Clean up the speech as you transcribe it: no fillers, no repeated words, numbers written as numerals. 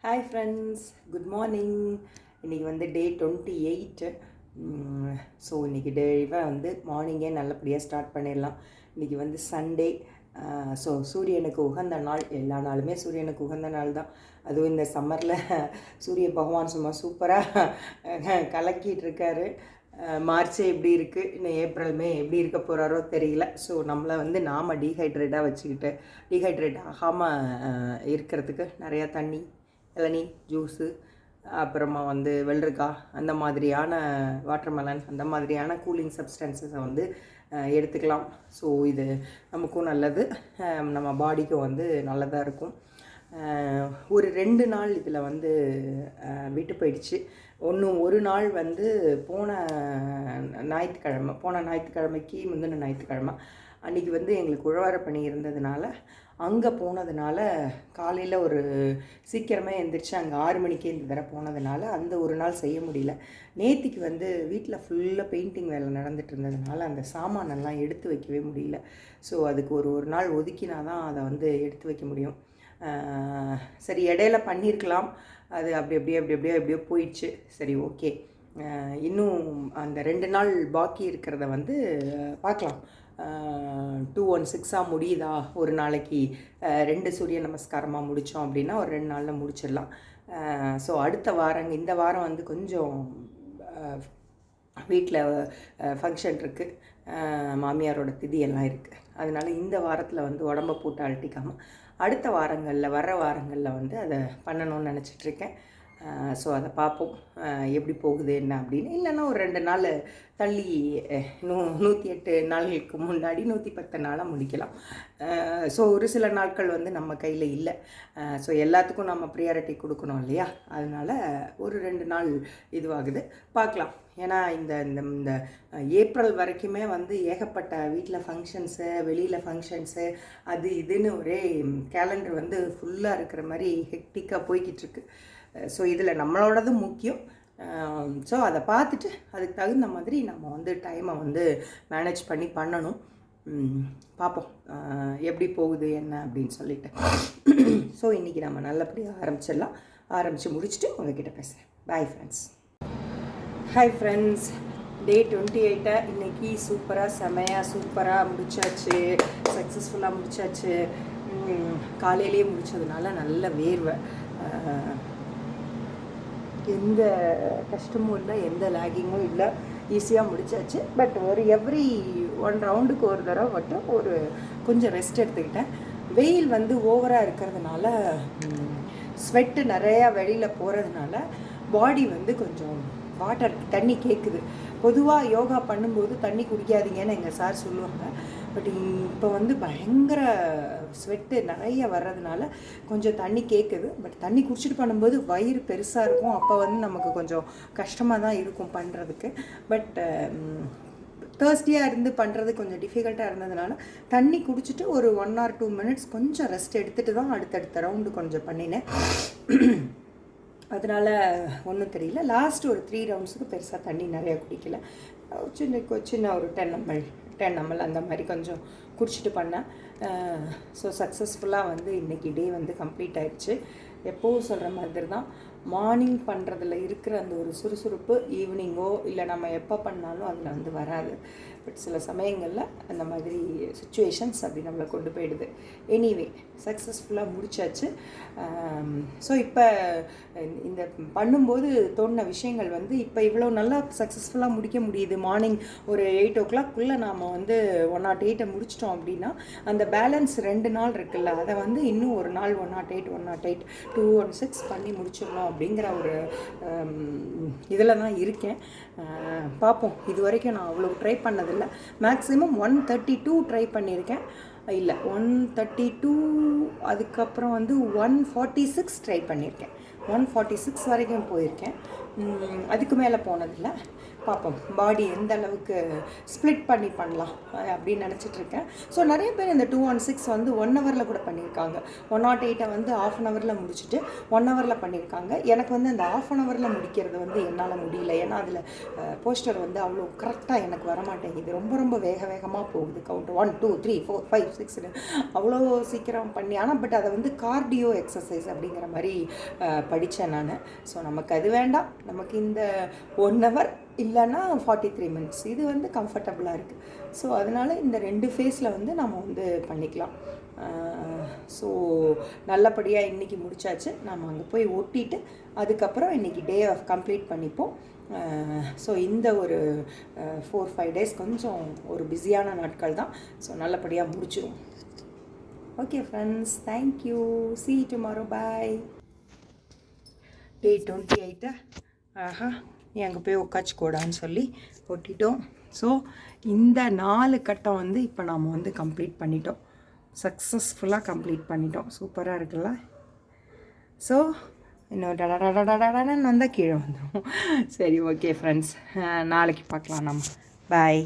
Hi friends, good morning. இன்றைக்கி வந்து டே 28. So இன்றைக்கி டேவை வந்து மார்னிங்கே நல்லபடியாக ஸ்டார்ட் பண்ணிடலாம். இன்றைக்கி வந்து சண்டே. ஸோ சூரியனுக்கு உகந்த நாள். எல்லா நாளுமே சூரியனுக்கு உகந்த நாள் தான். அதுவும் இந்த சம்மரில் சூரிய பகவான் சும்மா சூப்பராக கலக்கிட்டு இருக்காரு. மார்ச்சே எப்படி இருக்குது, இன்னும் ஏப்ரல் மே எப்படி இருக்க போகிறாரோ தெரியல. ஸோ நம்மளை வந்து நாம் டீஹைட்ரேட்டாக வச்சுக்கிட்டு டீஹைட்ரேட் ஆகாமல் இருக்கிறதுக்கு நிறையா தண்ணி, இளநீ, ஜூஸு, அப்புறமா வந்து வெள்ளரிக்காய், அந்த மாதிரியான வாட்டர்மெலன், அந்த மாதிரியான கூலிங் சப்ஸ்டன்ஸஸை வந்து எடுத்துக்கலாம். ஸோ இது நமக்கும் நல்லது, நம்ம பாடிக்கும் வந்து நல்லதாக இருக்கும். ஒரு 2 நாள் இதில் வந்து விட்டு போயிடுச்சு. ஒரு நாள் வந்து போன ஞாயிற்றுக்கிழமைக்கு முந்தின ஞாயிற்றுக்கிழமை அன்றைக்கி வந்து எங்களுக்கு உழவார பணி இருந்ததுனால அங்கே போனதுனால காலையில் ஒரு சீக்கிரமே எழுந்திரிச்சு அங்கே 6 மணிக்கே இந்த தடவை போனதுனால அந்த ஒரு நாள் செய்ய முடியல. நேற்றுக்கு வந்து வீட்டில் ஃபுல்லாக பெயிண்டிங் வேலை நடந்துகிட்டு இருந்ததுனால அந்த சாமானெல்லாம் எடுத்து வைக்கவே முடியல. ஸோ அதுக்கு ஒரு நாள் ஒதுக்கினா தான் அதை வந்து எடுத்து வைக்க முடியும். சரி, இடையில பண்ணியிருக்கலாம், அது எப்படியோ போயிடுச்சு. சரி, ஓகே. இன்னும் அந்த 2 நாள் பாக்கி இருக்கிறத வந்து பார்க்கலாம். 216 முடியுதா, ஒரு நாளைக்கு 2 சூரிய நமஸ்காரமாக முடித்தோம் அப்படின்னா ஒரு 2 நாளில் முடிச்சிடலாம். ஸோ இந்த வாரம் வந்து கொஞ்சம் வீட்டில் ஃபங்க்ஷன் இருக்குது, மாமியாரோட திதி எல்லாம் இருக்குது. அதனால் இந்த வாரத்தில் வந்து உடம்பை போட்டு அழட்டிக்காமல் அடுத்த வர்ற வாரங்களில் வந்து அதை பண்ணணும்னு நினச்சிட்ருக்கேன். ஸோ அதை பார்ப்போம் எப்படி போகுது என்ன அப்படின்னு. இல்லைன்னா ஒரு 2 நாள் தள்ளி 108 நாள்களுக்கு முன்னாடி 110 நாளாக முடிக்கலாம். ஸோ ஒரு சில நாட்கள் வந்து நம்ம கையில் இல்லை. ஸோ எல்லாத்துக்கும் நம்ம ப்ரியாரிட்டி கொடுக்கணும் இல்லையா? அதனால் ஒரு 2 நாள் இதுவாகுது, பார்க்கலாம். ஏன்னா இந்த இந்த ஏப்ரல் வரைக்குமே வந்து ஏகப்பட்ட வீட்டில் ஃபங்க்ஷன்ஸு, வெளியில் ஃபங்க்ஷன்ஸு, அது இதுன்னு ஒரே கேலண்டர் வந்து ஃபுல்லாக இருக்கிற மாதிரி ஹெக்டிக்காக போய்கிட்டு இருக்கு. ஸோ இதில் நம்மளோடது முக்கியம். ஸோ அதை பார்த்துட்டு அதுக்கு தகுந்த மாதிரி நம்ம வந்து டைமை வந்து மேனேஜ் பண்ணணும். பார்ப்போம் எப்படி போகுது என்ன அப்படின்னு சொல்லிட்டு. ஸோ இன்றைக்கி நம்ம நல்லபடியாக ஆரம்பித்து முடிச்சுட்டு உங்கள்கிட்ட பேசுகிறேன். Bye friends. ஹாய் ஃப்ரெண்ட்ஸ், டே 28 இன்றைக்கி சூப்பராக முடிச்சாச்சு, சக்ஸஸ்ஃபுல்லாக முடிச்சாச்சு. காலையிலே முடித்ததுனால நல்ல வேர்வை, எந்த கஷ்டமும் இல்லை, எந்த லேகிங்கும் இல்லை, ஈஸியாக முடிச்சாச்சு. பட் எவ்ரி 1 ரவுண்டுக்கு ஒரு தடவை மட்டும் கொஞ்சம் ரெஸ்ட் எடுத்துக்கிட்டேன். வெயில் வந்து ஓவராக இருக்கிறதுனால, ஸ்வெட்டு நிறையா வெளியில் போகிறதுனால பாடி வந்து கொஞ்சம் தண்ணி கேட்குது. பொதுவாக யோகா பண்ணும்போது தண்ணி குடிக்காதீங்கன்னு எங்கள் சார் சொல்லுவாங்க. பட் இப்போ வந்து பயங்கர ஸ்வெட்டு நிறைய வர்றதுனால கொஞ்சம் தண்ணி கேட்குது. பட் தண்ணி குடிச்சிட்டு பண்ணும்போது வயிறு பெருசாக இருக்கும், அப்போ வந்து நமக்கு கொஞ்சம் கஷ்டமாக தான் இருக்கும் பண்ணுறதுக்கு. பட் தேர்ஸ்டியாக இருந்து பண்ணுறது கொஞ்சம் டிஃபிகல்ட்டாக இருந்ததுனால தண்ணி குடிச்சிட்டு ஒரு 1 or 2 minutes கொஞ்சம் ரெஸ்ட் எடுத்துகிட்டு தான் அடுத்தடுத்த ரவுண்டு கொஞ்சம் பண்ணினேன். அதனால் ஒன்றும் தெரியல. லாஸ்ட் ஒரு 3 ரவுண்ட்ஸுக்கு பெருசாக தண்ணி நிறையா குடிக்கல. சின்ன ஒரு 10 ml அந்த மாதிரி கொஞ்சம் குடிச்சிட்டு பண்ணேன். ஸோ சக்ஸஸ்ஃபுல்லாக வந்து இன்றைக்கி டே வந்து கம்ப்ளீட் ஆகிடுச்சு. எப்போவும் சொல்கிற மாதிரி தான், மார்னிங் பண்ணுறதுல இருக்கிற அந்த ஒரு சுறுசுறுப்பு ஈவினிங்கோ இல்லை நம்ம எப்போ பண்ணாலும் அதில் வந்து வராது. பட் சில சமயங்களில் அந்த மாதிரி சுச்சுவேஷன்ஸ் அப்படி நம்மளை கொண்டு போயிடுது. எனிவே சக்ஸஸ்ஃபுல்லாக முடிச்சாச்சு. ஸோ இப்போ இந்த பண்ணும்போது தோணின விஷயங்கள் வந்து இப்போ இவ்வளோ நல்லா சக்ஸஸ்ஃபுல்லாக முடிக்க முடியுது. மார்னிங் ஒரு 8 o'clock நாம் வந்து 108 முடிச்சிட்டோம் அப்படின்னா அந்த பேலன்ஸ் 2 நாள் இருக்குல்ல, அதை வந்து இன்னும் ஒரு நாள் 108, 216 பண்ணி முடிச்சிடணும் அப்படிங்கிற ஒரு இதில் தான் இருக்கேன். பார்ப்போம். இது வரைக்கும் நான் அவ்வளோ ட்ரை பண்ணதில்லை. மேக்ஸிமம் 132 ட்ரை பண்ணியிருக்கேன். இல்லை, 132, அதுக்கப்புறம் வந்து 146 ட்ரை பண்ணியிருக்கேன். 146 வரைக்கும் போயிருக்கேன். அதுக்கு மேலே போனதில்லை. பார்ப்போம் பாடி எந்த அளவுக்கு ஸ்ப்ளிட் பண்ணலாம் அப்படின்னு நினச்சிட்ருக்கேன். ஸோ நிறைய பேர் இந்த 216 வந்து 1 hourல கூட பண்ணியிருக்காங்க. 108 வந்து 1/2 hourல முடிச்சுட்டு 1 hourல பண்ணியிருக்காங்க. எனக்கு வந்து அந்த 1/2 hourல முடிக்கிறது வந்து என்னால் முடியல. ஏன்னா அதில் போஸ்டர் வந்து அவ்வளோ கரெக்டாக எனக்கு வரமாட்டேங்குது. ரொம்ப வேகமாக போகுது. கவுண்ட் 1 2 3 4 5 ஃபிக்ஸ்டு அவ்வளோ சீக்கிரம் பண்ணி, ஆனால் பட் அதை வந்து கார்டியோ எக்ஸசைஸ் அப்படிங்கிற மாதிரி படித்தேன் நான். ஸோ நமக்கு அது வேண்டாம், நமக்கு இந்த 1 hour இல்லைன்னா 43 minutes இது வந்து கம்ஃபர்டபுளாக இருக்குது. ஸோ அதனால் இந்த 2 ஃபேஸில் வந்து நம்ம வந்து பண்ணிக்கலாம். ஸோ நல்லபடியாக இன்றைக்கி முடித்தாச்சு. நம்ம அங்கே போய் ஒட்டிட்டு அதுக்கப்புறம் இன்றைக்கி டே ஆஃப் கம்ப்ளீட் பண்ணிப்போம். ஸோ இந்த ஒரு 4-5 days கொஞ்சம் ஒரு பிஸியான நாட்கள் தான். ஸோ நல்லபடியாக முடிச்சிடும். Okay friends, thank you, see you tomorrow, bye. Day 28. ஆஹா, நீ அங்கே போய் உட்காச்சிக்கோடான்னு சொல்லி ஒட்டிட்டோம். ஸோ இந்த 4 கட்டம் வந்து இப்போ நாம் வந்து கம்ப்ளீட் பண்ணிட்டோம், சக்ஸஸ்ஃபுல்லாக கம்ப்ளீட் பண்ணிட்டோம். சூப்பராக இருக்குல்ல? ஸோ இன்னும் டடடடடடன்னு வந்தால் கீழே வந்துடும். சரி, ஓகே ஃப்ரெண்ட்ஸ், நாளைக்கு பார்க்கலாம் நம்ம. பாய்.